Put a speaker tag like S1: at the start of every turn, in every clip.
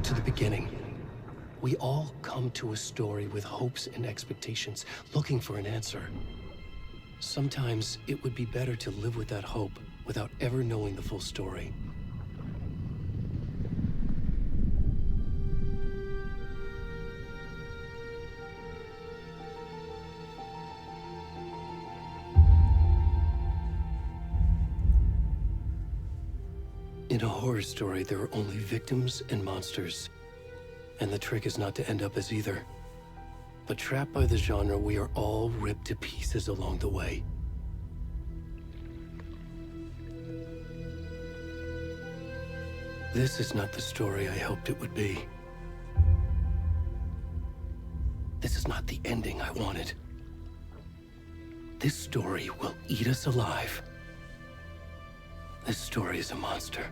S1: back to the beginning. We all come to a story with hopes and expectations, looking for an answer. Sometimes it would be better to live with that hope without ever knowing the full story. In a horror story, there are only victims and monsters. And the trick is not to end up as either. But trapped by the genre, we are all ripped to pieces along the way. This is not the story I hoped it would be. This is not the ending I wanted. This story will eat us alive. This story is a monster.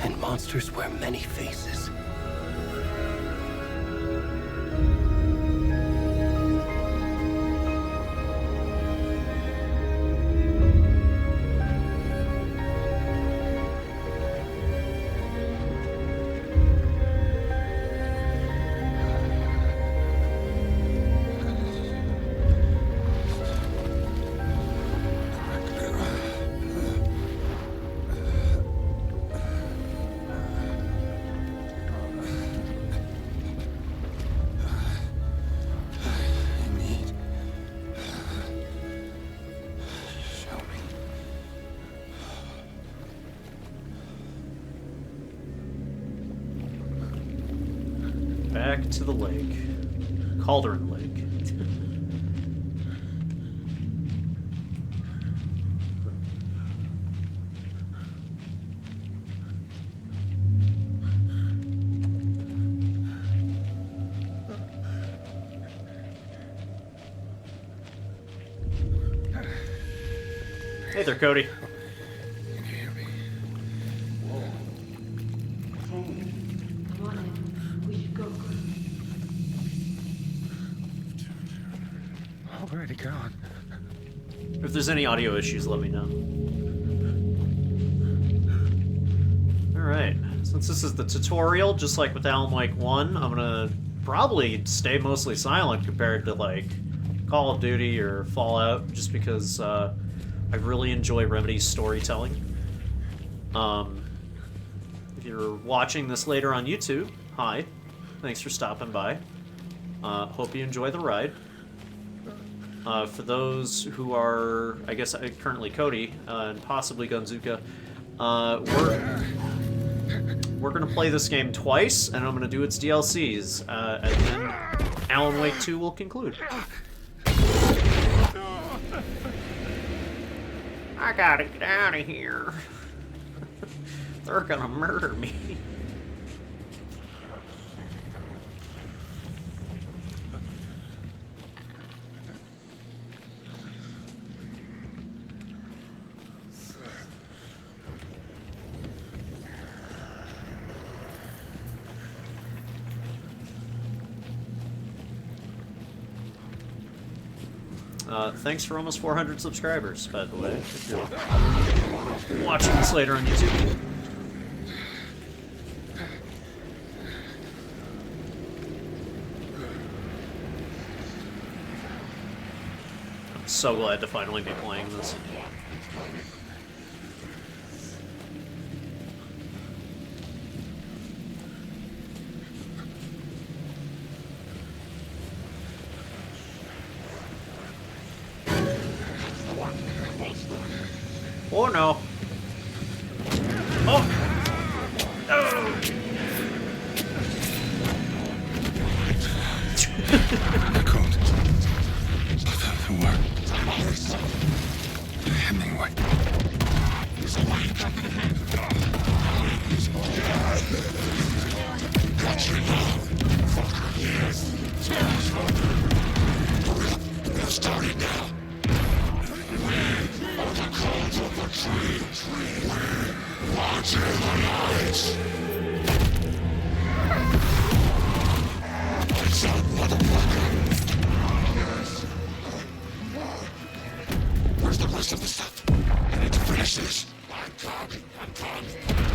S1: And monsters wear many faces.
S2: Back to the lake. Cauldron Lake. Hey there, Cody.
S3: Can you hear me?
S4: Come on in. We should go.
S3: Already gone.
S2: If there's any audio issues, let me know. Alright, since this is the tutorial, just like with Alan Wake 1, I'm gonna probably stay mostly silent compared to, like, Call of Duty or Fallout, just because, I really enjoy Remedy's storytelling. If you're watching this later on YouTube, hi. Thanks for stopping by. Hope you enjoy the ride. For those who are, I guess, currently Cody, and possibly Gunzuka, we're going to play this game twice, and I'm going to do its DLCs, and then Alan Wake 2 will conclude. I gotta get out of here. They're gonna murder me. Thanks for almost 400 subscribers, by the way, if you're watching this later on YouTube. I'm so glad to finally be playing this. Oh no. Oh! Oh!
S3: I called. The word. Hemingway. They're starting now. Watch the lights. It's a motherfucker. Where's the rest of the stuff? I need to finish this. I'm coming.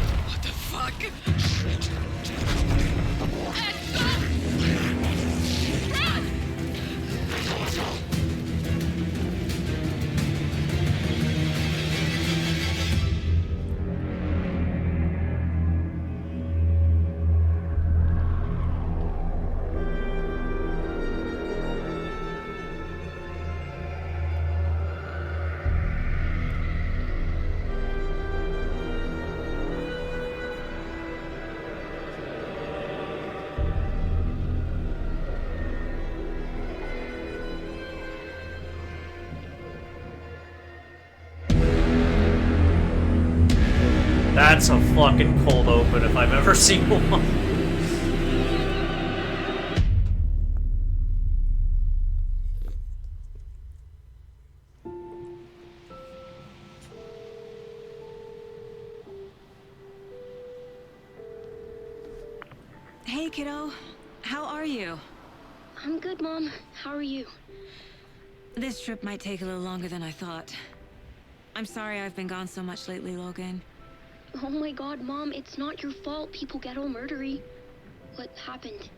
S2: That's a fucking cold open if I've ever seen one.
S5: Hey, kiddo. How are you?
S4: I'm good, Mom. How are you?
S5: This trip might take a little longer than I thought. I'm sorry I've been gone so much lately, Logan.
S4: Oh my god, Mom, it's not your fault people get all murdery. What happened?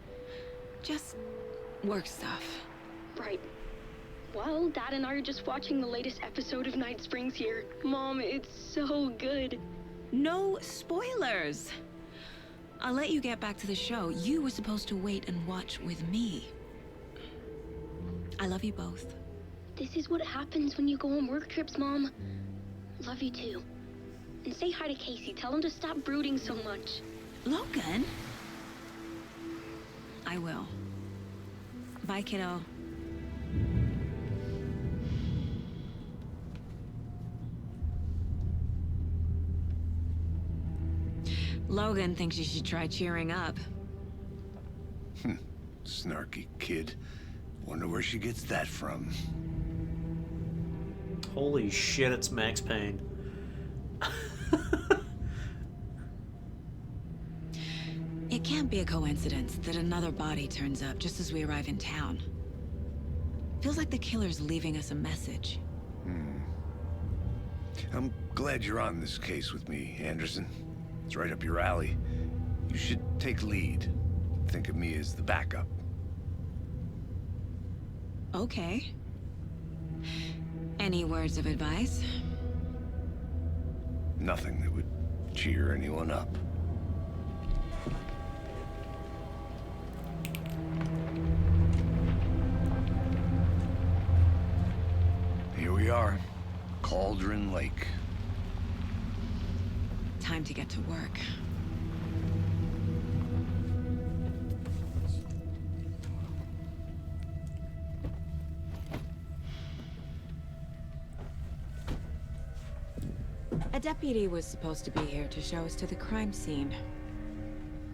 S5: Just work stuff.
S4: Right. Well, Dad and I are just watching the latest episode of Night Springs here. Mom, it's so good.
S5: No spoilers! I'll let you get back to the show. You were supposed to wait and watch with me. I love you both.
S4: This is what happens when you go on work trips, Mom. Love you too. And say hi to Casey. Tell him to stop brooding so much.
S5: Logan? I will. Bye, kiddo. Logan thinks you should try cheering up.
S3: Snarky kid. Wonder where she gets that from.
S2: Holy shit, it's Max Payne.
S5: It can't be a coincidence that another body turns up just as we arrive in town. Feels like the killer's leaving us a message.
S3: I'm glad you're on this case with me, Anderson. It's right up your alley. You should take lead. Think of me as the backup.
S5: Okay. Any words of advice?
S3: Nothing that would cheer anyone up. Here we are. Cauldron Lake.
S5: Time to get to work. A deputy was supposed to be here to show us to the crime scene.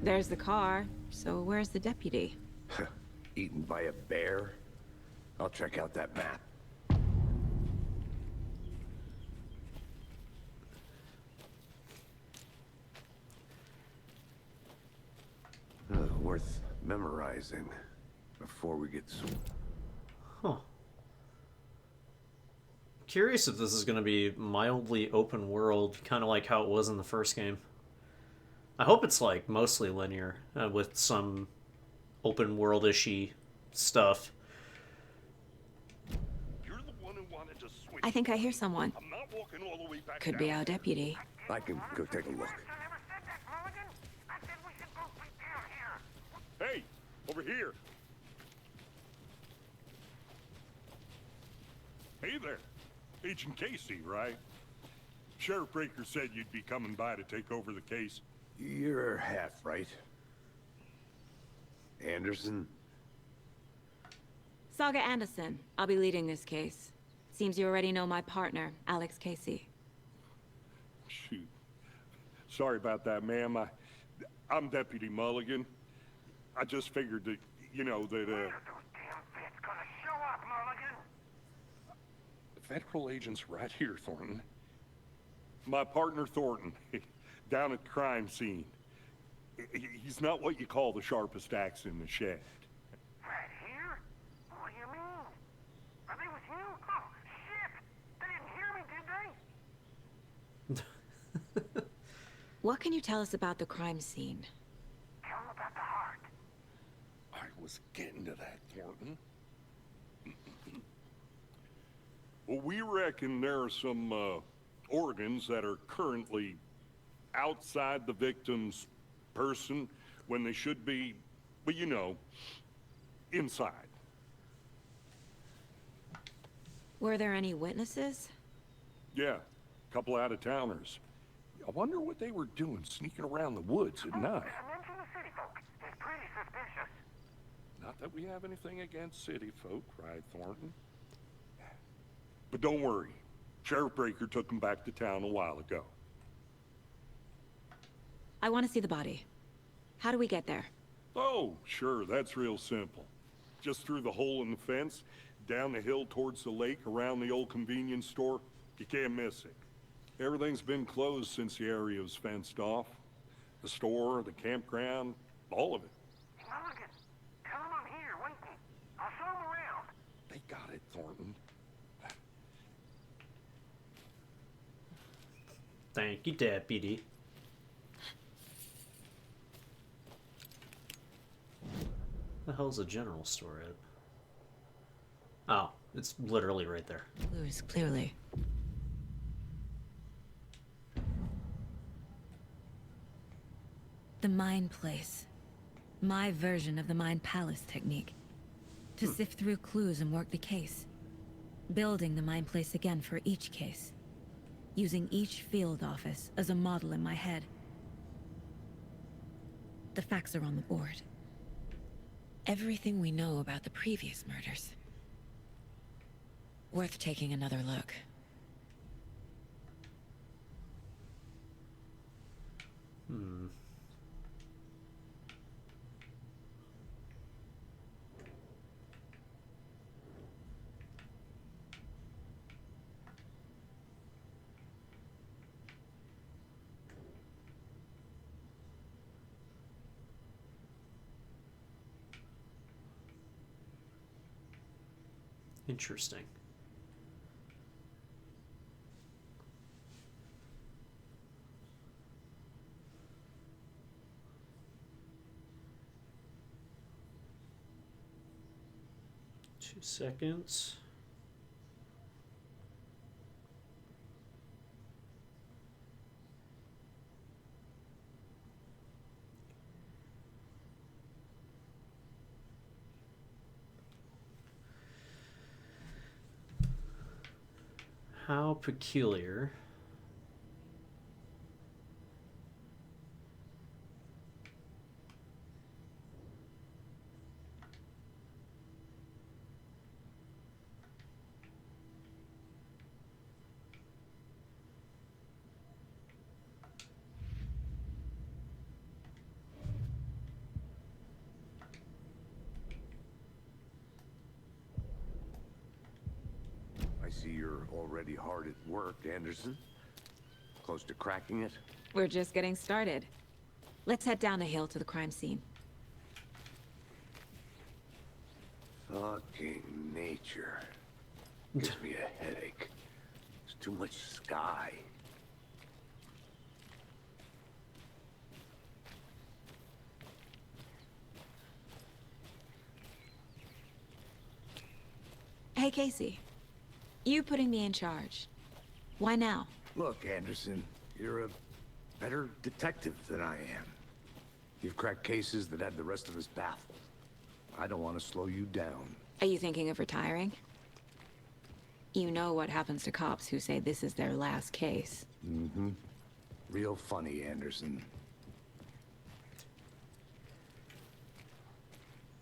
S5: There's the car, so where's the deputy?
S3: Eaten by a bear? I'll check out that map. Worth memorizing before we get...
S2: Huh. Curious if this is going to be mildly open world, kind of like how it was in the first game. I hope it's like mostly linear, with some open world-ishy stuff.
S6: You're the one who wanted to switch.
S5: I think I hear someone.
S6: I'm not walking all the way back
S5: Could be
S6: down.
S5: our deputy.
S3: I can go take a look.
S6: Hey, over here. Hey there. Agent Casey, right? Sheriff Breaker said you'd be coming by to take over the case.
S3: You're half right. Anderson?
S5: Saga Anderson. I'll be leading this case. Seems you already know my partner, Alex Casey.
S6: Shoot. Sorry about that, ma'am. I'm Deputy Mulligan. I just figured that, you know, that,
S7: Federal agents right here, Thornton.
S6: my partner Thornton, down at the crime scene. He's not what you call the sharpest axe in the shed.
S8: Right here? What do you mean? Are they with you? Oh, shit! They didn't hear me, did they?
S5: What can you tell us about the crime scene?
S8: Tell him about the heart.
S6: I was getting to that, Thornton. Well, we reckon there are some organs that are currently outside the victim's person when they should be, well, you know, inside.
S5: Were there any witnesses?
S6: Yeah, a couple out-of-towners. I wonder what they were doing sneaking around the woods at night.
S8: Mention the city folk. He's pretty suspicious.
S6: Not that we have anything against city folk, cried Thornton. But don't worry. Sheriff Breaker took him back to town a while ago.
S5: I want to see the body. How do we get there?
S6: Oh, sure, that's real simple. Just through the hole in the fence, down the hill towards the lake, around the old convenience store. You can't miss it. Everything's been closed since the area was fenced off. The store, the campground, all of it.
S8: Mulligan, tell him I'm here waiting. I'll show him around.
S6: They got it, Thornton.
S2: Thank you, Deputy. The hell's a general store at? Oh, it's literally right there.
S5: Clues, clearly. The Mind Place. My version of the Mind Palace technique. To sift through clues and work the case. Building the Mind Place again for each case. Using each field office as a model in my head. The facts are on the board. Everything we know about the previous murders. Worth taking another look.
S2: Interesting. Two seconds. How peculiar.
S3: I see you're already hard at work, Anderson. Close to cracking it?
S5: We're just getting started. Let's head down the hill to the crime scene.
S3: Fucking nature. Gives me a headache. There's too much sky.
S5: Hey, Casey. You putting me in charge. Why now?
S3: Look, Anderson, you're a better detective than I am. You've cracked cases that had the rest of us baffled. I don't want to slow you down.
S5: Are you thinking of retiring? You know what happens to cops who say this is their last case.
S3: Mm-hmm. Real funny, Anderson.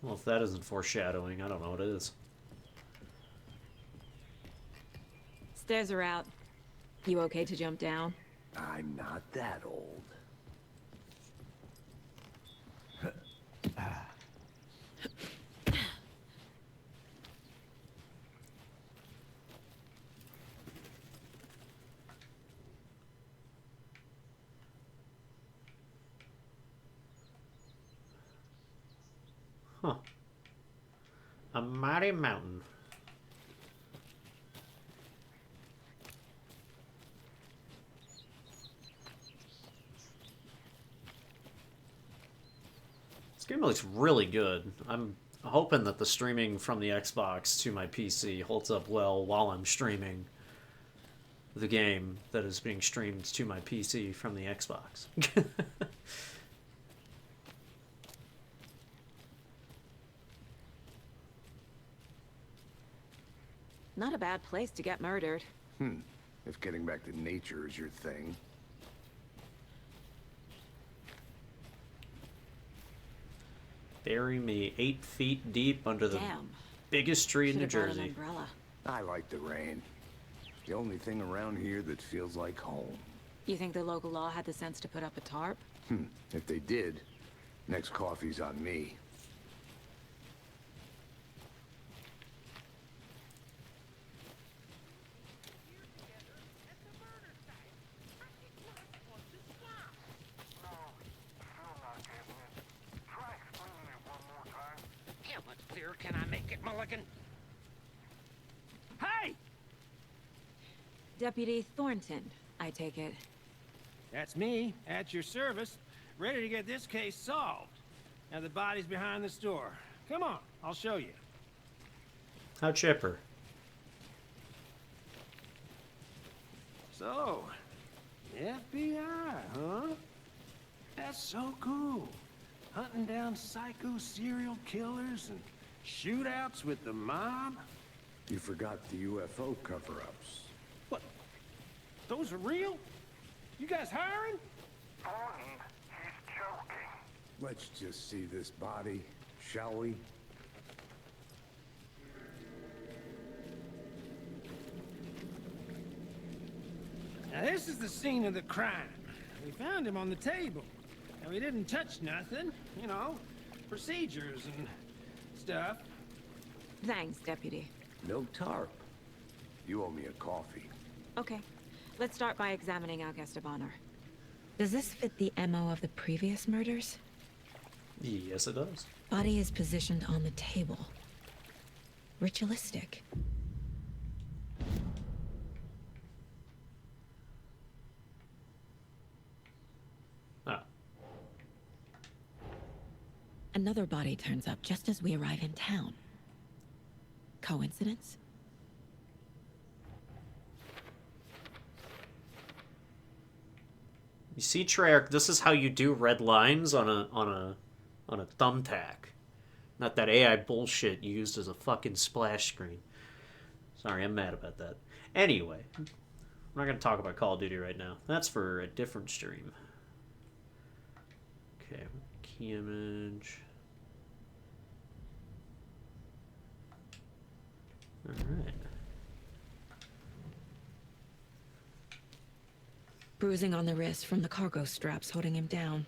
S2: Well, if that isn't foreshadowing, I don't know what it is.
S5: Stairs are out. You okay to jump down?
S3: I'm not that old.
S2: Huh. A mighty mountain. This game looks really good. I'm hoping that the streaming from the Xbox to my PC holds up well while I'm streaming the game that is being streamed to my PC from the Xbox.
S9: Not a bad place to get murdered.
S3: If getting back to nature is your thing.
S2: Bury me 8 feet deep under the
S9: Damn.
S2: biggest tree in New
S9: Should've brought an
S2: Jersey.
S9: umbrella.
S3: I like the rain. The only thing around here that feels like home.
S9: You think the local law had the sense to put up a tarp?
S3: If they did, next coffee's on me.
S8: How much clearer can I make it, Mulligan? Hey!
S9: Deputy Thornton, I take it.
S10: That's me, at your service, ready to get this case solved. Now the body's behind the store. Come on, I'll show you.
S2: How chipper.
S10: So, FBI, huh? That's so cool. Hunting down psycho serial killers and shootouts with the mob.
S3: You forgot the UFO cover-ups.
S10: What? Those are real? You guys hiring?
S8: Thornton, he's joking.
S3: Let's just see this body, shall we?
S10: Now this is the scene of the crime. We found him on the table. And we didn't touch nothing, you know, procedures and stuff.
S9: Thanks, Deputy.
S3: No tarp. You owe me a coffee.
S9: Okay, let's start by examining our guest of honor.
S5: Does this fit the MO of the previous murders?
S2: Yes, it does.
S5: Body is positioned on the table. Ritualistic.
S2: Oh.
S5: Another body turns up just as we arrive in town. Coincidence?
S2: You see, Treyarch, this is how you do red lines on a thumbtack. Not that AI bullshit used as a fucking splash screen. Sorry, I'm mad about that. Anyway, I'm not going to talk about Call of Duty right now. That's for a different stream. Okay, key image. Alright.
S5: Bruising on the wrist from the cargo straps holding him down.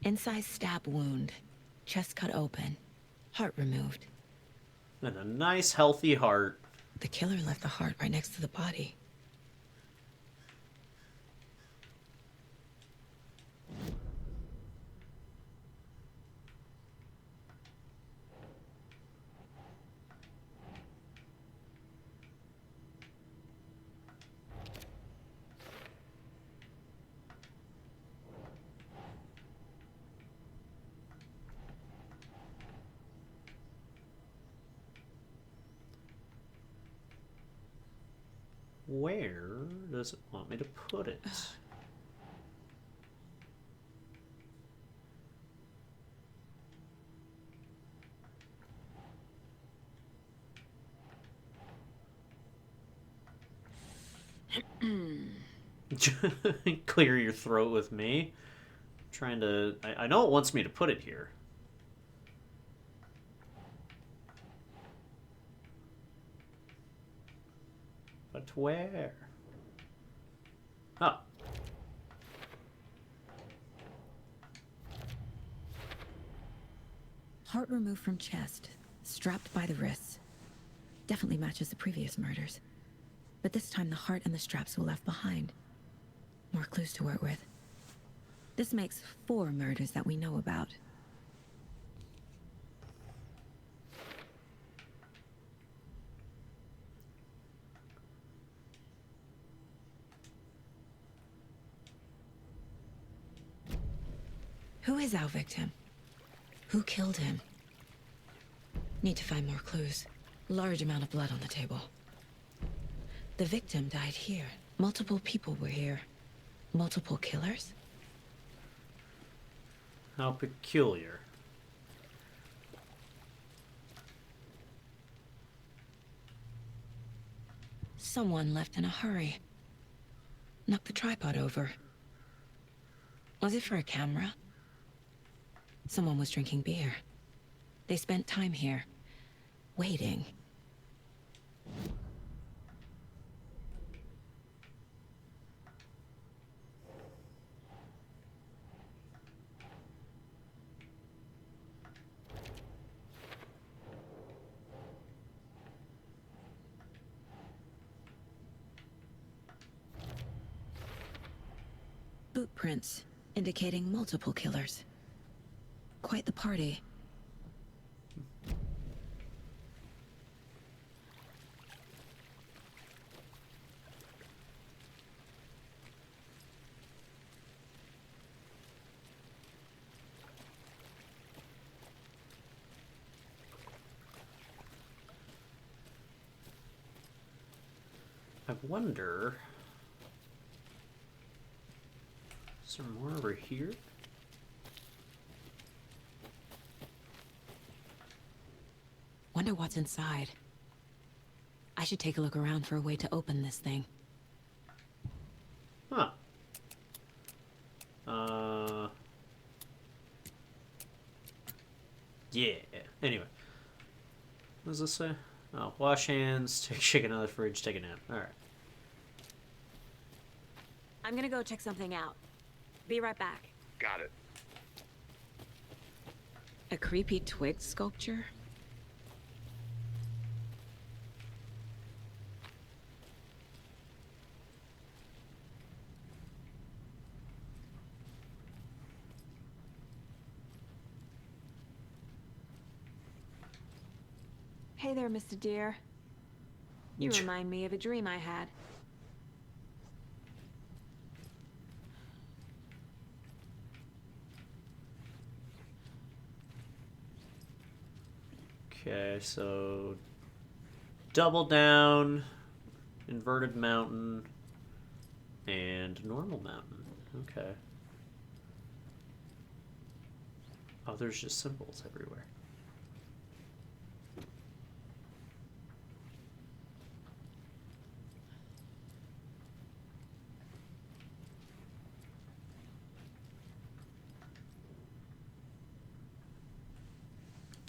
S5: Incised stab wound. Chest cut open. Heart removed.
S2: And a nice, healthy heart.
S5: The killer left the heart right next to the body.
S2: Where does it want me to put it? Clear your throat with me. Trying to... I know it wants me to put it here. But where? Oh.
S5: Heart removed from chest, strapped by the wrists. Definitely matches the previous murders. But this time the heart and the straps were left behind. More clues to work with. This makes 4 murders that we know about. Who is our victim? Who killed him? Need to find more clues. Large amount of blood on the table. The victim died here. Multiple people were here. Multiple killers?
S2: How peculiar.
S5: Someone left in a hurry. Knocked the tripod over. Was it for a camera? Someone was drinking beer. They spent time here, waiting. Footprints, indicating multiple killers. Quite the party.
S2: I wonder... Is there more over here?
S5: Wonder what's inside. I should take a look around for a way to open this thing.
S2: Huh. Yeah. Anyway. What does this say? Oh, wash hands, take chicken out of the fridge, take a nap. Alright.
S9: I'm gonna go check something out. Be right back.
S3: Got it.
S5: A creepy twig sculpture?
S9: Hey there, Mr. Deer. You remind me of a dream I had.
S2: Okay, so... Double down, inverted mountain, and normal mountain. Okay. Oh, there's just symbols everywhere.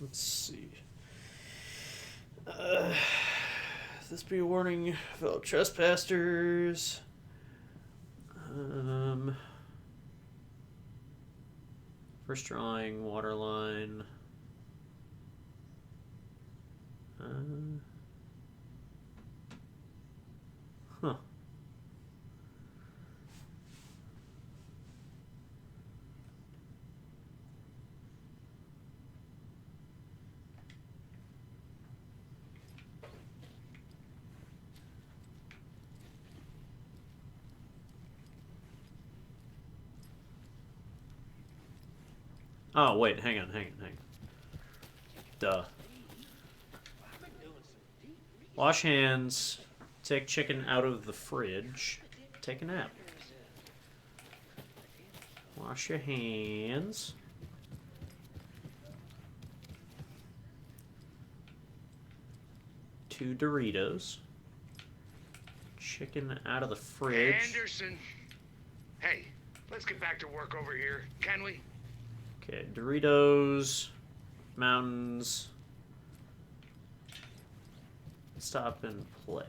S2: Let's see. This be a warning, fellow trespassers. First drawing, waterline. Huh. Oh, wait, hang on. Duh. Wash hands, take chicken out of the fridge, take a nap. Wash your hands. Two Doritos. Chicken out of the fridge.
S3: Anderson! Hey, let's get back to work over here, can we?
S2: Okay, Doritos, mountains, stop and play.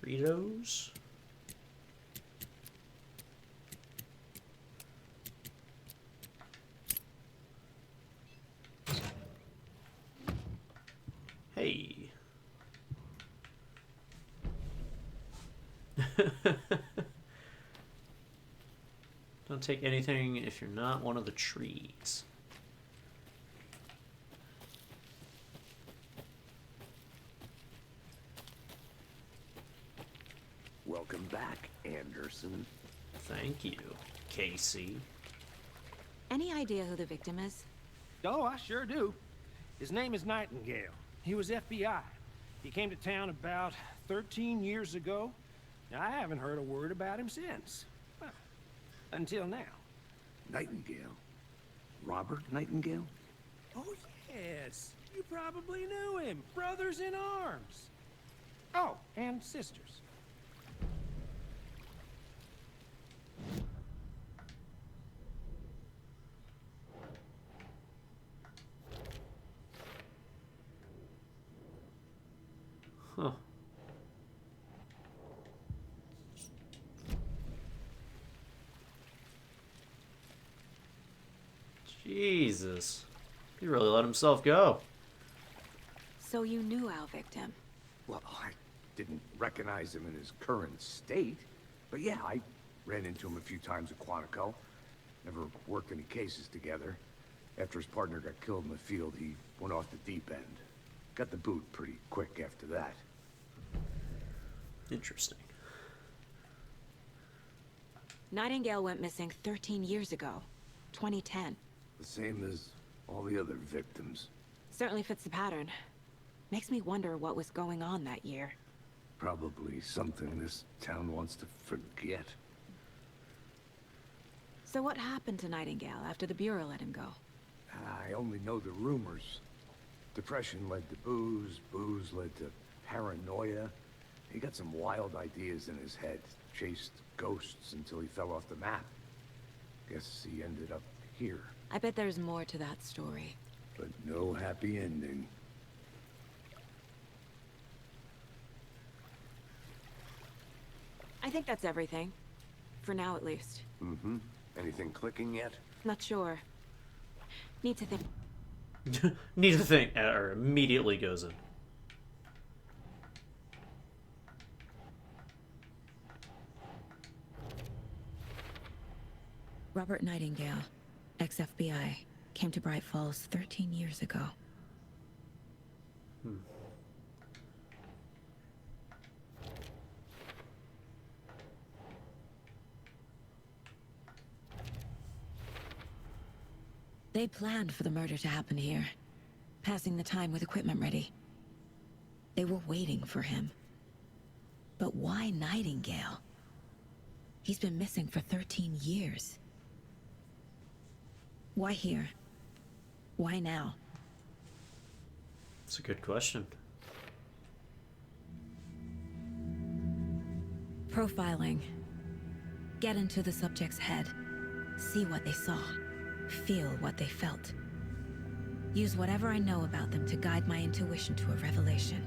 S2: Doritos. Hey. Don't take anything if you're not one of the trees.
S3: Welcome back, Anderson.
S2: Thank you, Casey.
S9: Any idea who the victim is?
S10: Oh, I sure do. His name is Nightingale. He was FBI. He came to town about 13 years ago. I haven't heard a word about him since. Well, until now.
S3: Nightingale? Robert Nightingale?
S10: Oh, yes. You probably knew him. Brothers in arms. Oh, and sisters.
S2: Huh. Jesus. He really let himself go.
S9: So you knew our victim.
S3: Well, I didn't recognize him in his current state. But yeah, I ran into him a few times at Quantico. Never worked any cases together. After his partner got killed in the field, he went off the deep end. Got the boot pretty quick after that.
S2: Interesting.
S9: Nightingale went missing 13 years ago. 2010.
S3: The same as all the other victims.
S9: Certainly fits the pattern. Makes me wonder what was going on that year.
S3: Probably something this town wants to forget.
S9: So what happened to Nightingale after the Bureau let him go?
S3: I only know the rumors. Depression led to booze, booze led to paranoia. He got some wild ideas in his head, chased ghosts until he fell off the map. Guess he ended up here,
S9: I bet there's more to that story.
S3: but no happy ending.
S9: I think that's everything. For now, at least.
S3: Mm-hmm. Anything clicking yet?
S9: Not sure. Need to think.
S2: Need to think, or immediately goes in.
S5: Robert Nightingale, ex-FBI, came to Bright Falls 13 years ago. They planned for the murder to happen here, passing the time with equipment ready. They were waiting for him. But why Nightingale? He's been missing for 13 years. Why here? Why now?
S2: It's a good question.
S5: Profiling. Get into the subject's head. See what they saw. Feel what they felt. Use whatever I know about them to guide my intuition to a revelation.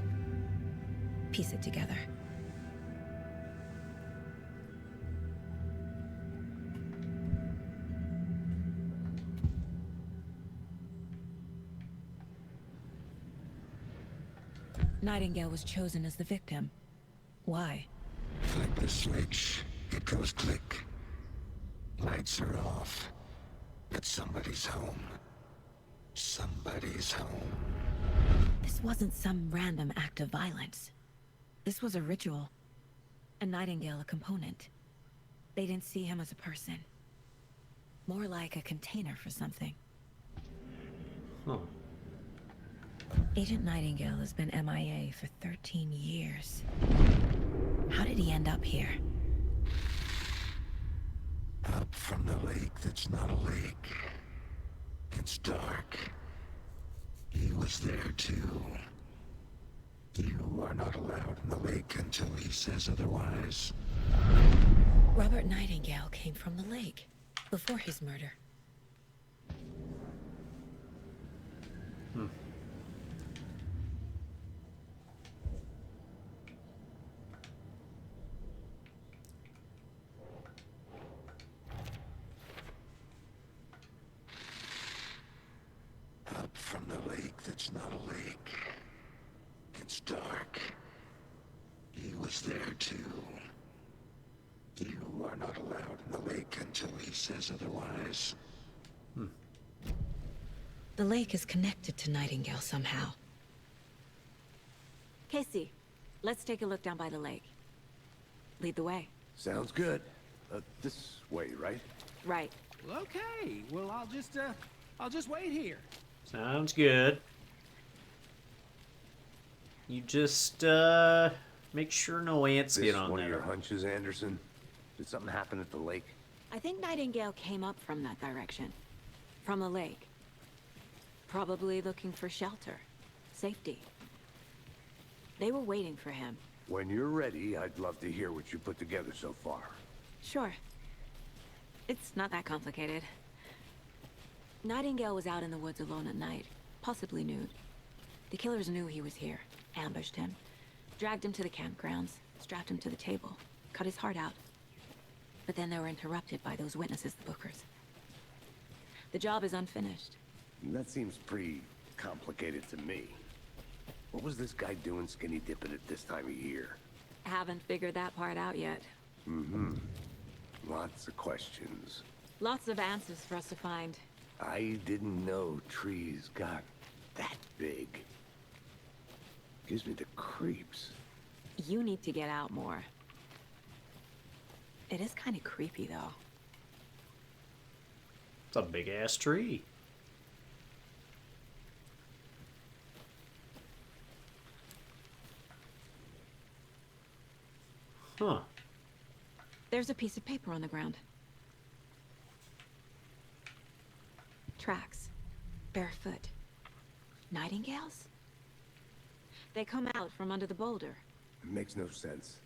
S5: Piece it together. Nightingale was chosen as the victim. Why?
S11: Flip the switch, it goes click. Lights are off. But somebody's home. Somebody's home.
S5: This wasn't some random act of violence. This was a ritual. And Nightingale a component. They didn't see him as a person. More like a container for something.
S2: Huh.
S5: Agent Nightingale has been MIA for 13 years. How did he end up here?
S11: Up from the lake that's not a lake. It's dark. He was there too. You are not allowed in the lake until he says otherwise.
S5: Robert Nightingale came from the lake, before his murder.
S11: Up from the lake that's not a lake. It's dark. He was there too. You are not allowed in the lake until he says otherwise.
S5: The lake is connected to Nightingale somehow.
S9: Casey, let's take a look down by the lake. Lead the way.
S3: Sounds good. This way, right?
S9: Right.
S10: Well, okay. Well, I'll just wait here.
S2: Sounds good. You just, make sure no ants
S3: This
S2: get on
S3: one of your
S2: there.
S3: hunches, Anderson? Did something happen at the lake?
S9: I think Nightingale came up from that direction. From the lake. Probably looking for shelter. Safety. They were waiting for him.
S3: When you're ready, I'd love to hear what you put together so far.
S9: Sure. It's not that complicated. Nightingale was out in the woods alone at night, possibly nude. The killers knew he was here, ambushed him, dragged him to the campgrounds, strapped him to the table, cut his heart out. But then they were interrupted by those witnesses, the Bookers. The job is unfinished.
S3: That seems pretty complicated to me. What was this guy doing skinny dipping at this time of year?
S9: Haven't figured that part out yet.
S3: Mm-hmm. Lots of questions.
S9: Lots of answers for us to find.
S3: I didn't know trees got that big. Gives me the creeps.
S9: You need to get out more. It is kind of creepy, though.
S2: It's a big ass tree. Huh.
S9: There's a piece of paper on the ground. Tracks. Barefoot. Nightingales? They come out from under the boulder.
S3: It makes no sense.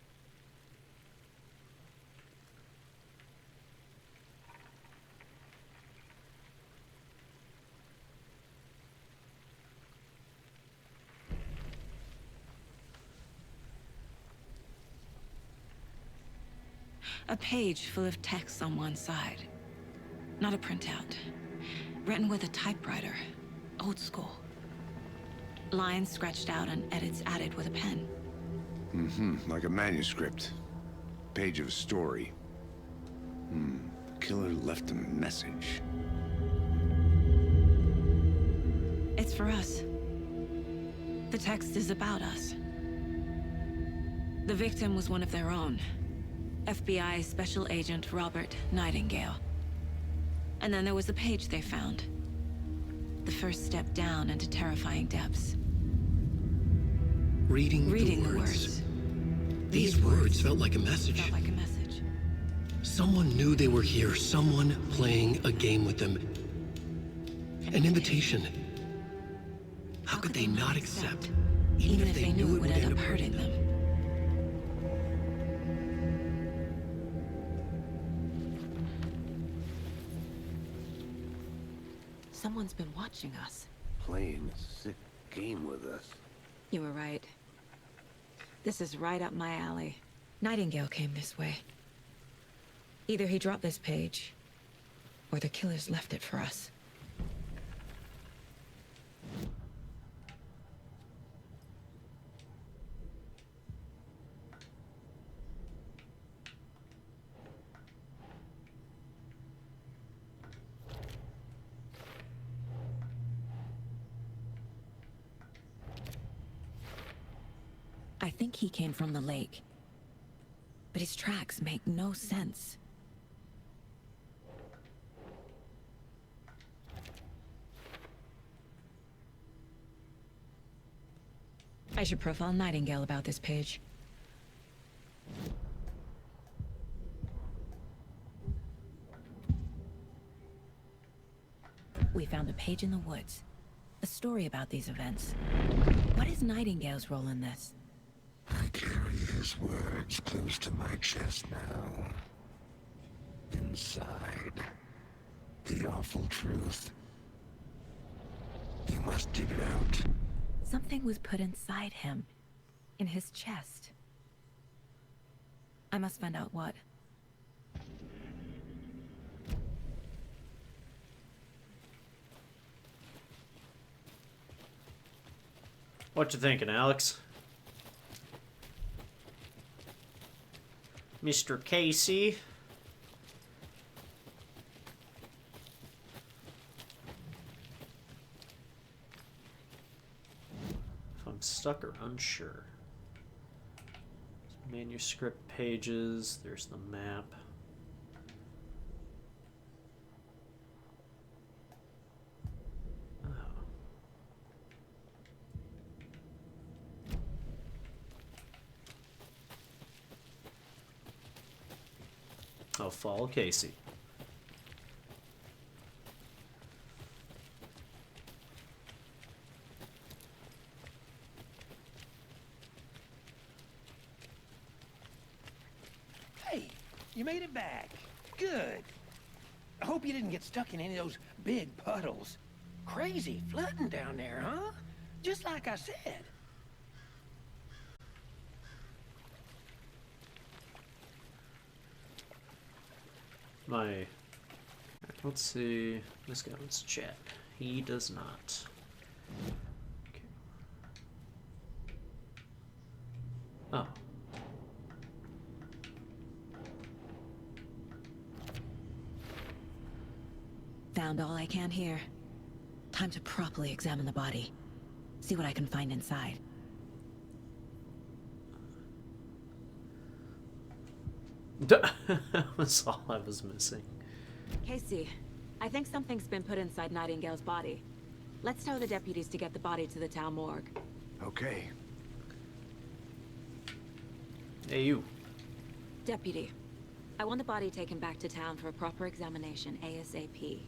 S5: A page full of text on one side. Not a printout. Written with a typewriter. Old school. Lines scratched out and edits added with a pen.
S3: Mm-hmm, like a manuscript. Page of a story. The killer left a message.
S5: It's for us. The text is about us. The victim was one of their own. FBI Special Agent Robert Nightingale. And then there was the page they found. The first step down into terrifying depths.
S1: Reading
S5: the
S1: the
S5: words.
S1: These words felt like a message.
S5: Felt like a message.
S1: Someone knew they were here, someone playing a game with them. An invitation. How could they not accept, even if they knew it would end up hurting them?
S9: Someone's been watching us.
S3: Playing a sick game with us.
S9: You were right. This is right up my alley.
S5: Nightingale came this way. Either he dropped this page, or the killers left it for us. I think he came from the lake. But his tracks make no sense. I should profile Nightingale about this page. We found a page in the woods. A story about these events. What is Nightingale's role in this?
S11: I carry his words close to my chest now. Inside, the awful truth. You must dig it out.
S5: Something was put inside him. In his chest. I must find out what.
S2: What you thinking, Alex? Mr. Casey? If I'm stuck or unsure. Manuscript pages. There's the map. Oh, follow Casey.
S10: Hey, you made it back. Good. I hope you didn't get stuck in any of those big puddles. Crazy flooding down there, huh? Just like I said.
S2: Let's see. This guy wants to chat. He does not. Okay. Oh.
S5: Found all I can here. Time to properly examine the body. See what I can find inside.
S2: That's all I was missing.
S9: Casey, I think something's been put inside Nightingale's body. Let's tell the deputies to get the body to the town morgue.
S3: Okay.
S2: Hey, you.
S9: Deputy, I want the body taken back to town for a proper examination ASAP.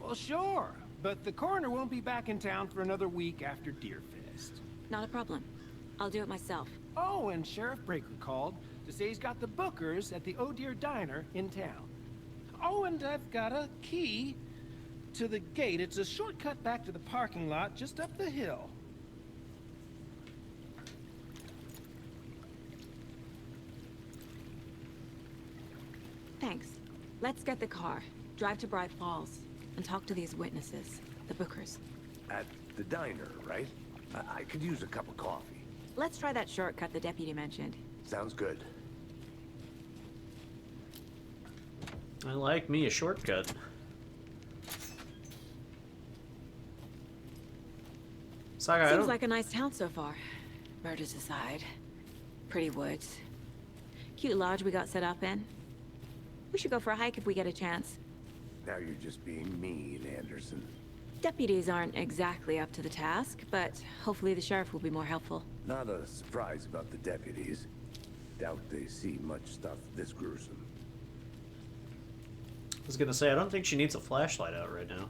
S10: Well, sure. But the coroner won't be back in town for another week after Deerfest.
S9: Not a problem. I'll do it myself.
S10: Oh, and Sheriff Breaker called to say he's got the Bookers at the Oh Deer Diner in town. Oh, and I've got a key to the gate. It's a shortcut back to the parking lot just up the hill.
S9: Thanks. Let's get the car, drive to Bright Falls, and talk to these witnesses, the Bookers.
S3: At the diner, right? I could use a cup of coffee.
S9: Let's try that shortcut the deputy mentioned.
S3: Sounds good.
S2: I like me a shortcut. Saga,
S9: Seems like a nice town so far. Murders aside. Pretty woods. Cute lodge we got set up in. We should go for a hike if we get a chance.
S3: Now you're just being mean, Anderson.
S9: Deputies aren't exactly up to the task, but hopefully the sheriff will be more helpful.
S3: Not a surprise about the deputies. Doubt they see much stuff this gruesome.
S2: I was gonna say, I don't think she needs a flashlight out right now.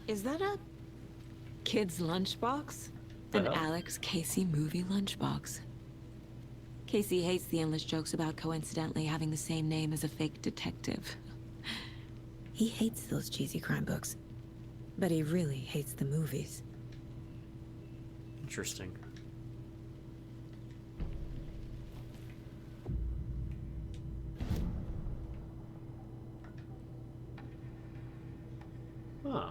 S9: Is that a kid's lunchbox? An Alex Casey movie lunchbox. Casey hates the endless jokes about coincidentally having the same name as a fake detective.
S5: He hates those cheesy crime books, but he really hates the movies.
S2: Interesting. Huh.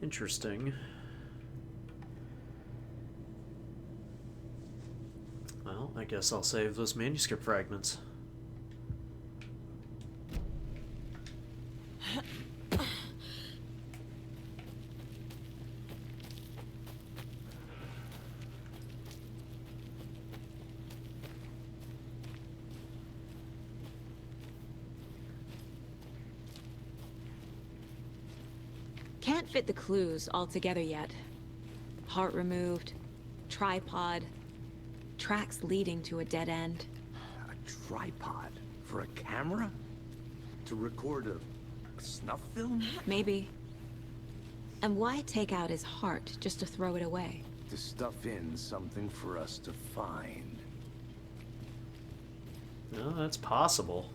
S2: Interesting. Well, I guess I'll save those manuscript fragments.
S9: Can't fit the clues all together yet. Part removed, tripod, tracks leading to a dead end.
S3: A tripod? For a camera? To record a snuff film?
S9: Maybe. And why take out his heart just to throw it away?
S3: To stuff in something for us to find.
S2: No, that's possible.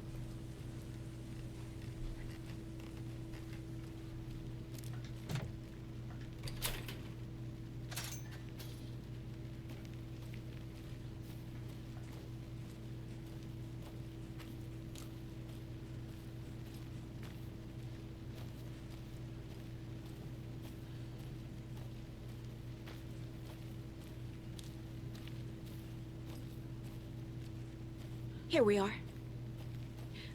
S9: Here we are.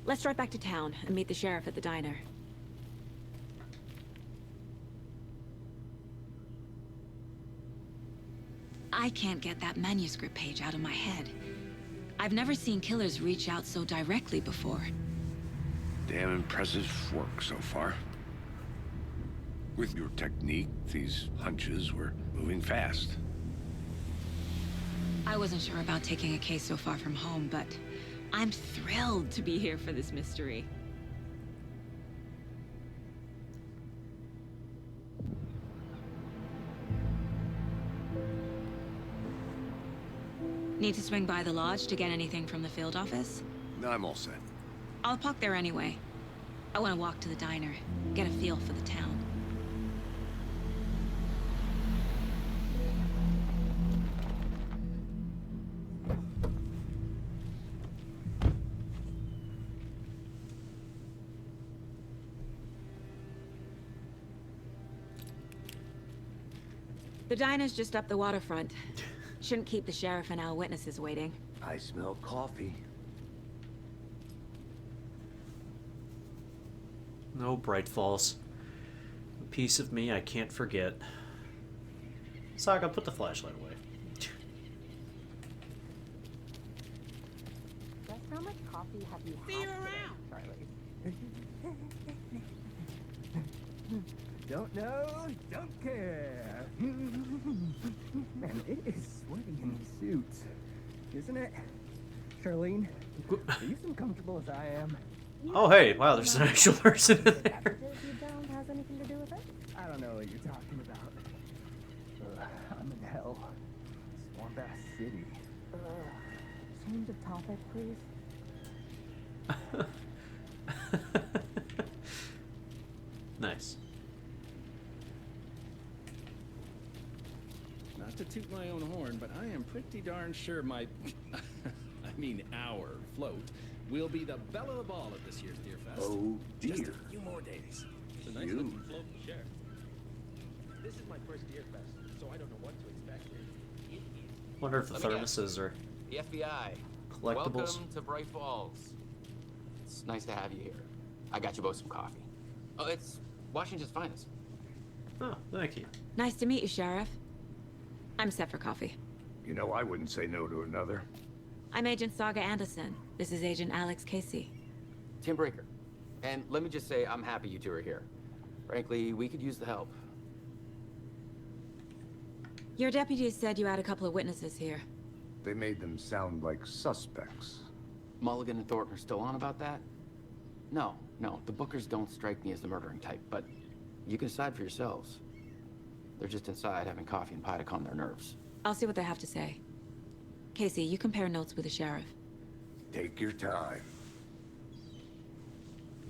S9: Let's drive back to town and meet the sheriff at the diner. I can't get that manuscript page out of my head. I've never seen killers reach out so directly before.
S3: Damn impressive work so far. With your technique, these hunches were moving fast.
S9: I wasn't sure about taking a case so far from home, but I'm thrilled to be here for this mystery. Need to swing by the lodge to get anything from the field office?
S3: No, I'm all set.
S9: I'll park there anyway. I want to walk to the diner, get a feel for the town. The diner's just up the waterfront. Shouldn't keep the sheriff and our witnesses waiting.
S3: I smell coffee.
S2: No, Bright Falls. A piece of me I can't forget. Saga, put the flashlight away.
S12: Just how much coffee have you
S10: See
S12: had
S10: you
S12: today,
S10: around.
S12: Charlie?
S13: Don't know, don't care. Man, it is sweaty in these suits, isn't it? Charlene, are you as comfortable as I am?
S2: Oh, hey, wow, there's an actual person in there.
S12: You don't have anything to do with it?
S13: I don't know what you're talking about. I'm in hell. Swamp-ass city.
S12: Change of topic, please.
S2: Nice.
S14: Not to toot my own horn, but I am pretty darn sure my, I mean our float, will be the belle of the ball at this year's Deer Fest.
S3: Oh, dear.
S14: Just a few more days. It's a nice
S3: You.
S14: looking float, Sheriff. This is my first Deer Fest, so I don't know what to expect.
S2: Wonder if the
S15: Let me guess.
S2: thermoses are
S15: The FBI.
S2: collectibles.
S15: Welcome to Bright Falls. It's nice to have you here. I got you both some coffee. Oh, it's Washington's finest.
S2: Oh, thank you.
S9: Nice to meet you, Sheriff. I'm set for coffee.
S3: You know, I wouldn't say no to another.
S9: I'm Agent Saga Anderson. This is Agent Alex Casey.
S15: Tim Breaker. And let me just say, I'm happy you two are here. Frankly, we could use the help.
S9: Your deputies said you had a couple of witnesses here.
S3: They made them sound like suspects.
S15: Mulligan and Thornton are still on about that? No, the Bookers don't strike me as the murdering type, but you can decide for yourselves. They're just inside having coffee and pie to calm their nerves.
S9: I'll see what they have to say. Casey, you compare notes with the sheriff.
S3: Take your time.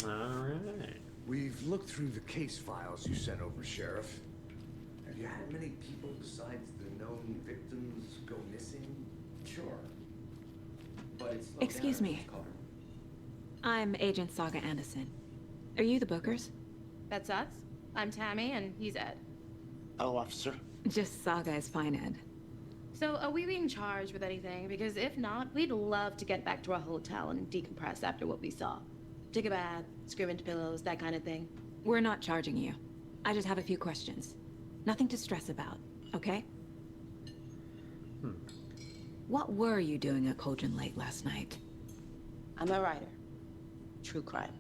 S2: Alright.
S3: We've looked through the case files you sent over, Sheriff. Have you had many people besides the known victims go missing?
S15: Sure. But it's
S9: Excuse me. I'm Agent Saga Anderson. Are you the Bookers?
S16: That's us. I'm Tammy, and he's Ed.
S11: Hello, officer.
S9: Just Saga is fine, Ed.
S16: So, are we being charged with anything? Because if not, we'd love to get back to our hotel and decompress after what we saw. Take a bath, scream into pillows, that kind of thing.
S9: We're not charging you. I just have a few questions. Nothing to stress about, okay? What were you doing at Cauldron Lake last night?
S16: I'm a writer. True crime.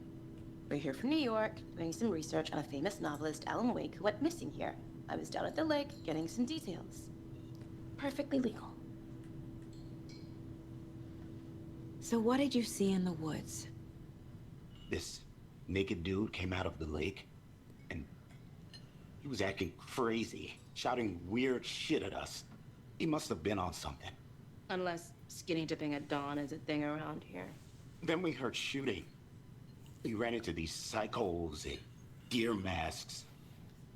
S16: We're here from New York, doing some research on a famous novelist, Alan Wake, who went missing here. I was down at the lake, getting some details. Perfectly legal.
S9: So what did you see in the woods?
S11: This naked dude came out of the lake, and he was acting crazy, shouting weird shit at us. He must have been on something.
S16: Unless skinny dipping at dawn is a thing around here.
S11: Then we heard shooting. We ran into these psychos in deer masks.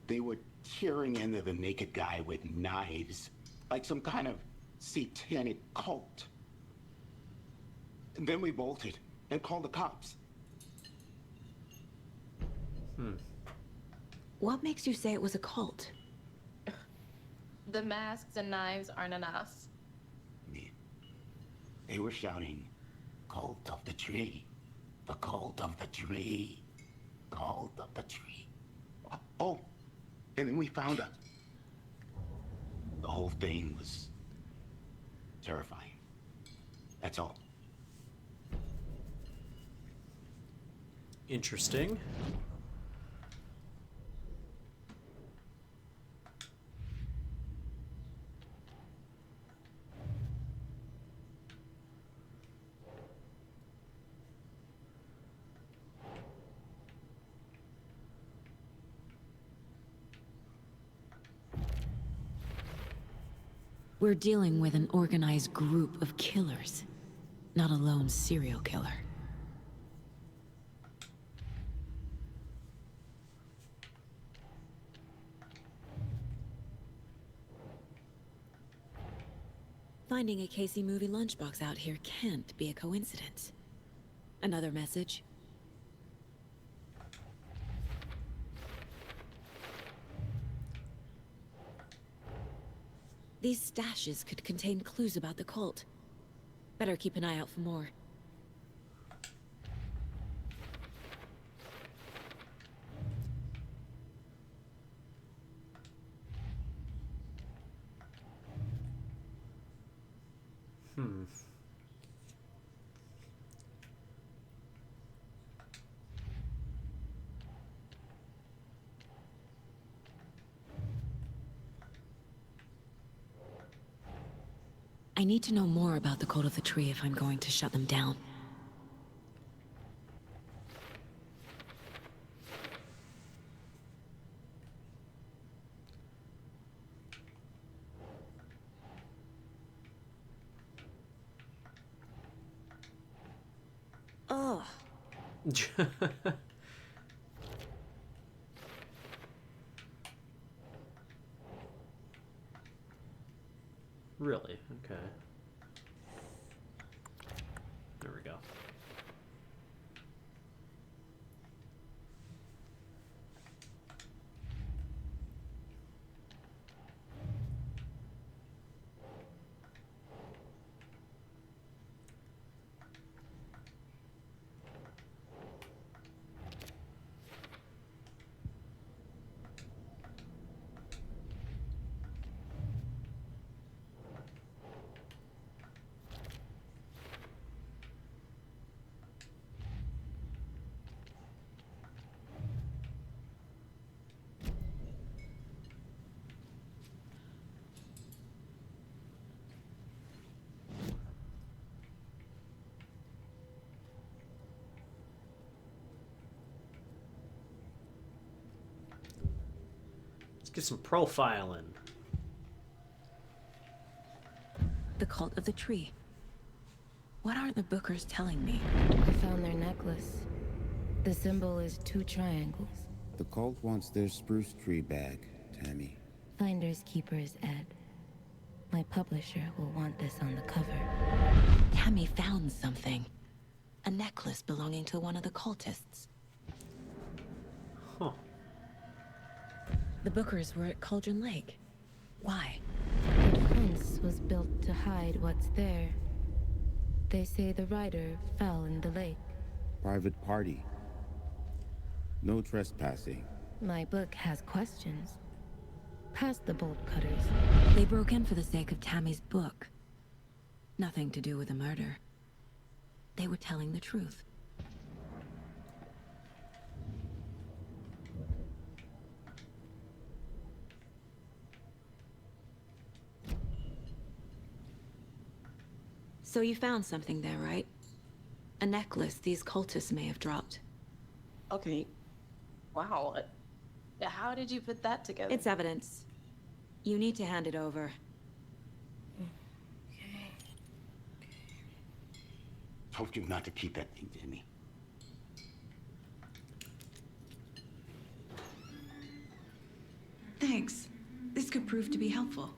S11: They were tearing into the naked guy with knives, like some kind of satanic cult. And then we bolted and called the cops.
S9: What makes you say it was a cult?
S16: The masks and knives aren't enough.
S11: They were shouting, Cult of the tree. The cult of the tree. Cult of the tree. Oh, and then we found her. The whole thing was terrifying. That's all.
S2: Interesting.
S5: We're dealing with an organized group of killers, not a lone serial killer. Finding a Casey movie lunchbox out here can't be a coincidence. Another message? These stashes could contain clues about the cult. Better keep an eye out for more. I need to know more about the Cult of the Tree if I'm going to shut them down. Oh.
S2: Really? Okay. There we go. Let's get some profiling.
S5: The Cult of the Tree. What are the Bookers telling me?
S17: I found their necklace. The symbol is 2 triangles.
S18: The cult wants their spruce tree back, Tammy.
S17: Finders keepers, Ed. My publisher will want this on the cover.
S5: Tammy found something. A necklace belonging to one of the cultists.
S2: Huh.
S5: The Bookers were at Cauldron Lake. Why?
S17: The fence was built to hide what's there. They say the rider fell in the lake.
S18: Private party. No trespassing.
S17: My book has questions. Past the bolt cutters.
S5: They broke in for the sake of Tammy's book. Nothing to do with the murder. They were telling the truth. So you found something there, right? A necklace these cultists may have dropped.
S16: Okay. Wow. How did you put that together?
S5: It's evidence. You need to hand it over.
S11: Told you not to keep that thing, Jimmy.
S5: Thanks. This could prove to be helpful.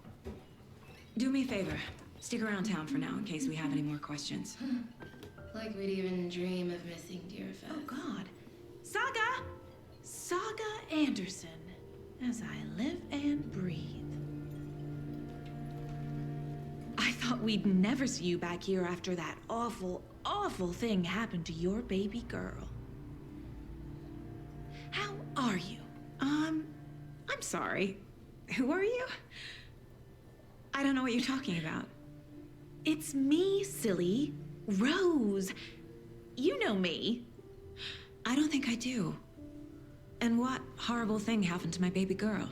S5: Do me a favor. Stick around town for now in case we have any more questions.
S19: Like we'd even dream of missing Deerfest.
S20: Oh, God. Saga! Saga Anderson. As I live and breathe. I thought we'd never see you back here after that awful awful thing happened to your baby girl. How are you? I'm sorry. Who are you? I don't know what you're talking about. It's me, silly. Rose. You know me. I don't think I do. And what horrible thing happened to my baby girl?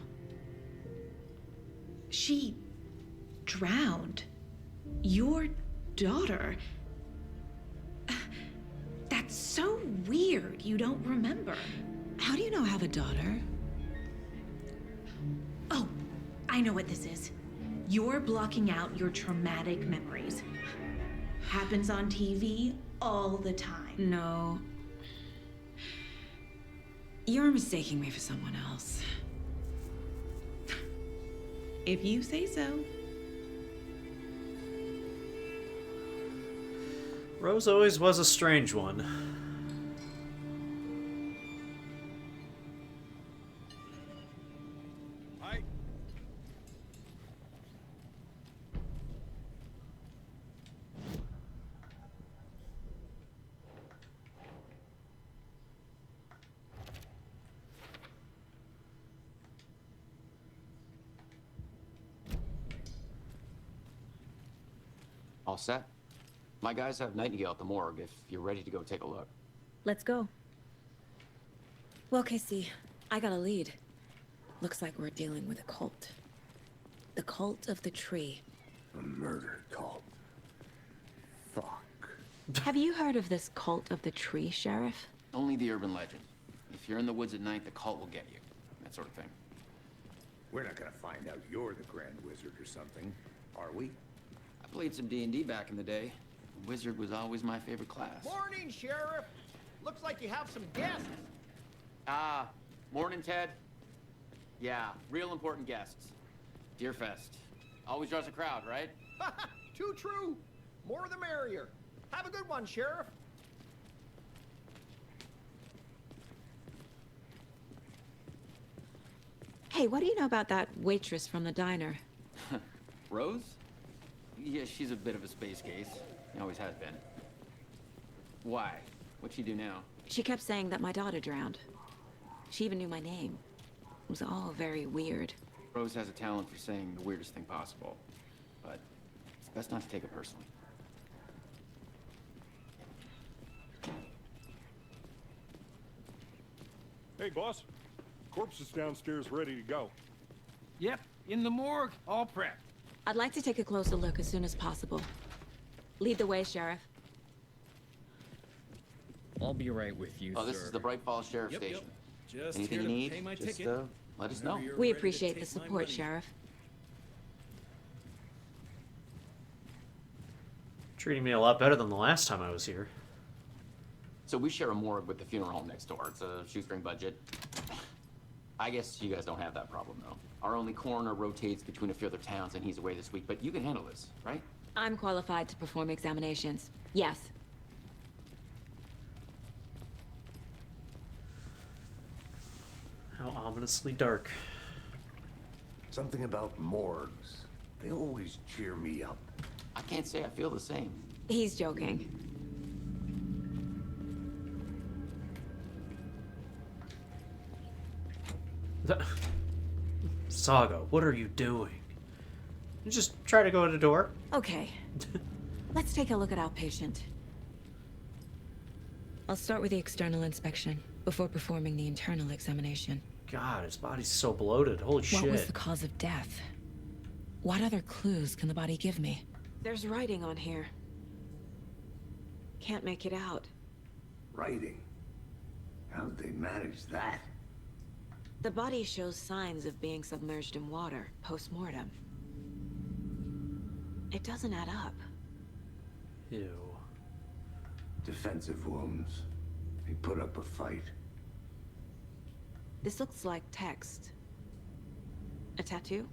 S20: She drowned. Your daughter. That's so weird you don't remember. How do you know I have a daughter? Oh, I know what this is. You're blocking out your traumatic memories. Happens on TV all the time. No. You're mistaking me for someone else. If you say so.
S2: Rose always was a strange one.
S10: Hi.
S15: All set? My guys have Nightingale at the morgue if you're ready to go take a look.
S9: Let's go. Well, Casey, I got a lead. Looks like we're dealing with a cult. The cult of the tree.
S3: A murder cult. Fuck.
S9: Have you heard of this cult of the tree, Sheriff?
S15: Only the urban legend. If you're in the woods at night, the cult will get you. That sort of thing.
S3: We're not gonna find out you're the Grand Wizard or something, are we?
S15: I played some D&D back in the day. Wizard was always my favorite class.
S10: Morning, Sheriff. Looks like you have some guests.
S15: Morning, Ted. Yeah, real important guests. Deerfest. Always draws a crowd, right?
S10: Too true. More the merrier. Have a good one, Sheriff.
S9: Hey, what do you know about that waitress from the diner?
S15: Rose? Yeah, she's a bit of a space case. Always has been. Why? What'd she do now?
S9: She kept saying that my daughter drowned. She even knew my name. It was all very weird.
S15: Rose has a talent for saying the weirdest thing possible. But it's best not to take it personally.
S6: Hey, boss. Corpse is downstairs ready to go.
S10: Yep, in the morgue, all prepped.
S9: I'd like to take a closer look as soon as possible. Lead the way, Sheriff.
S21: I'll be right with you,
S15: Oh, this
S21: sir.
S15: is the Bright Falls Sheriff
S21: Yep,
S15: Station.
S21: Just
S15: Anything
S21: here
S15: you
S21: to
S15: need,
S21: pay my
S15: just
S21: ticket.
S15: let us
S21: Whenever
S15: know.
S21: you're
S9: We
S21: ready to
S9: appreciate
S21: take
S9: the
S21: my
S9: support,
S21: money.
S9: Sheriff.
S2: Treating me a lot better than the last time I was here.
S15: So we share a morgue with the funeral home next door. It's a shoestring budget. I guess you guys don't have that problem, though. Our only coroner rotates between a few other towns, and he's away this week. But you can handle this, right?
S9: I'm qualified to perform examinations. Yes.
S2: How ominously dark.
S3: Something about morgues. They always cheer me up.
S15: I can't say I feel the same.
S9: He's joking.
S2: Saga, what are you doing? You just try to go to the door.
S9: Okay. Let's take a look at our patient. I'll start with the external inspection before performing the internal examination.
S2: God, his body's so bloated. Holy
S9: What was
S2: shit.
S9: the cause of death? What other clues can the body give me? There's writing on here. Can't make it out.
S3: Writing. How'd they manage that?
S9: The body shows signs of being submerged in water post-mortem. It doesn't add up.
S2: Ew.
S3: Defensive wounds. He put up a fight.
S9: This looks like text. A tattoo?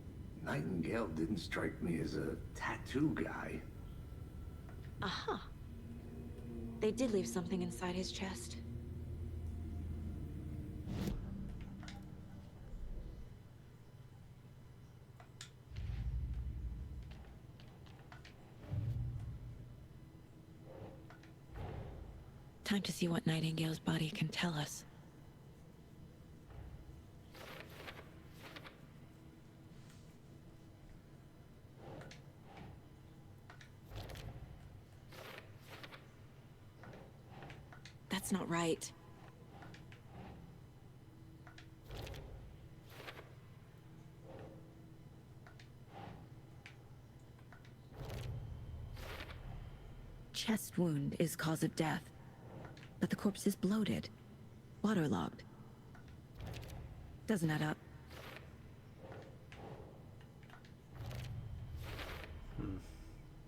S3: Nightingale didn't strike me as a tattoo guy.
S9: Aha. They did leave something inside his chest. Time to see what Nightingale's body can tell us. That's not right. Chest wound is cause of death, but the corpse is bloated, waterlogged. Doesn't add up.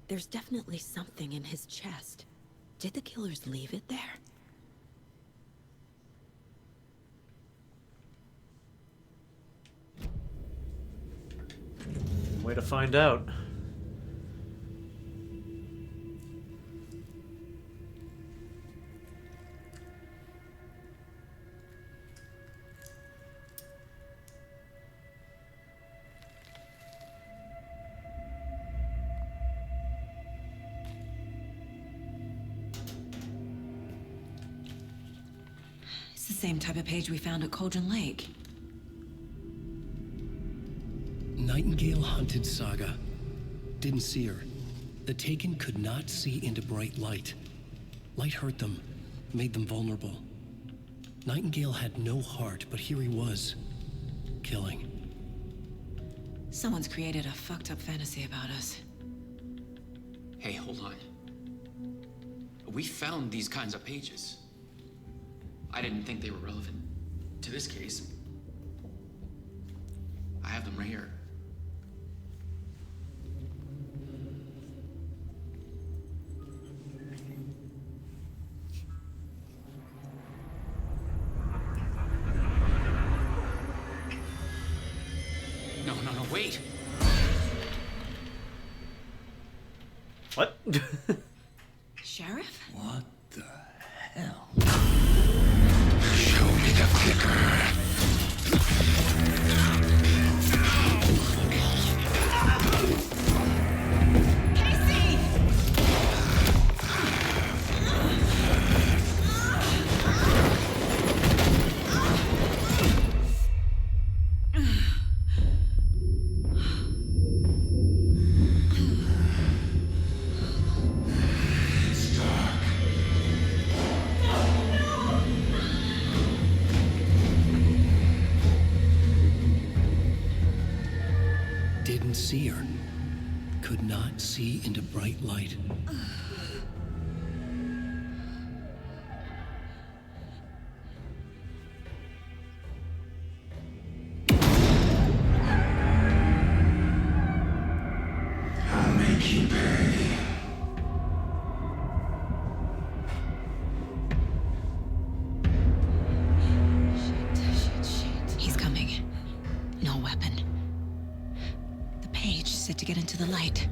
S9: There's definitely something in his chest. Did the killers leave it there?
S2: Way to find out.
S9: It's the same type of page we found at Cauldron Lake.
S1: Nightingale hunted Saga. Didn't see her. The Taken could not see into bright light. Light hurt them, made them vulnerable. Nightingale had no heart, but here he was, killing.
S9: Someone's created a fucked up fantasy about us.
S15: Hey, hold on. We found these kinds of pages. I didn't think they were relevant to this case. I have them right here. No, wait!
S2: What?
S9: Sheriff?
S11: What the hell? Show me the clicker.
S1: Didn't see her. Could not see into bright light.
S11: I'll make you pay.
S9: Shit. He's coming. No weapon. The page said to get into the light.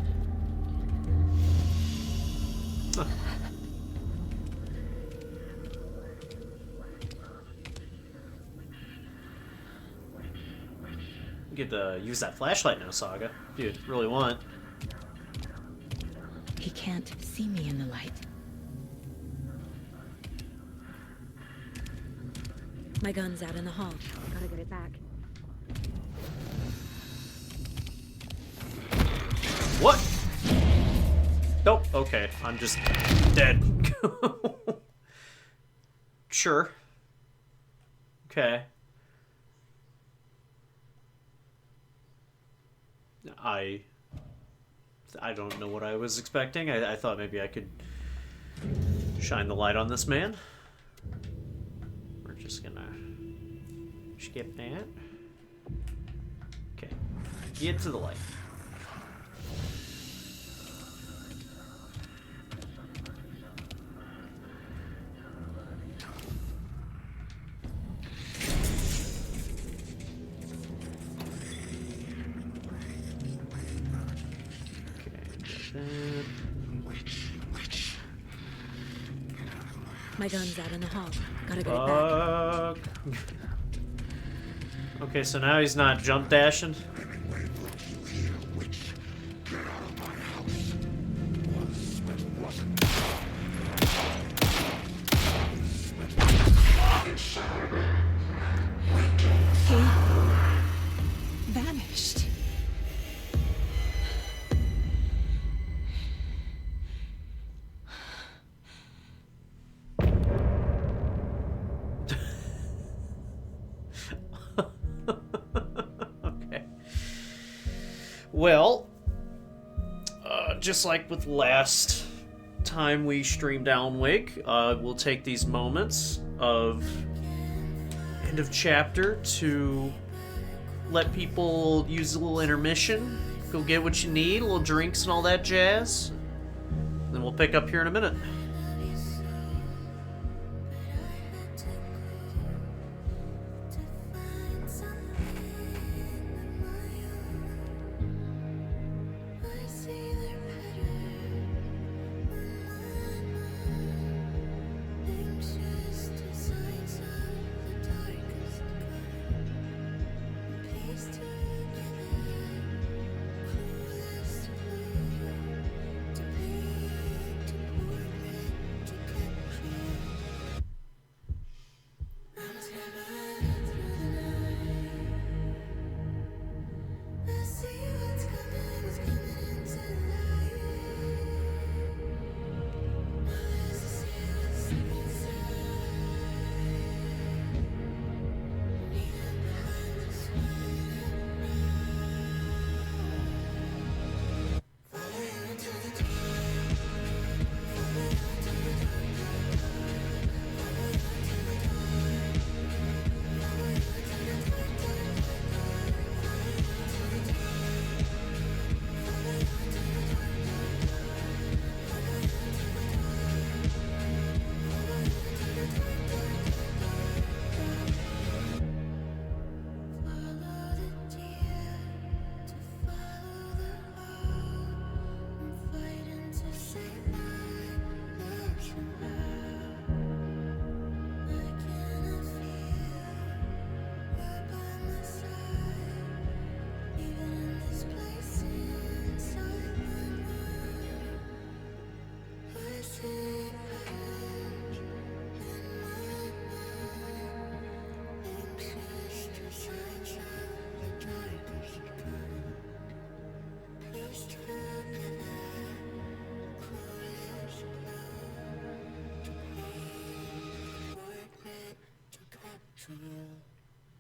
S2: You get to use that flashlight now, Saga, if you really want.
S9: He can't see me in the light. My gun's out in the hall. Gotta get it back.
S2: What? Nope. Okay, I'm just dead. Sure. Okay. I don't know what I was expecting. I thought maybe I could shine the light on this man. We're just gonna skip that. Okay. Get to the light.
S9: My gun's out in the hall. Gotta get it back.
S2: Okay, so now he's not jump dashing. Well, just like with last time we streamed Alan Wake, we'll take these moments of end of chapter to let people use a little intermission, go get what you need, a little drinks and all that jazz. Then we'll pick up here in a minute.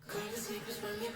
S4: Call the sleepers from your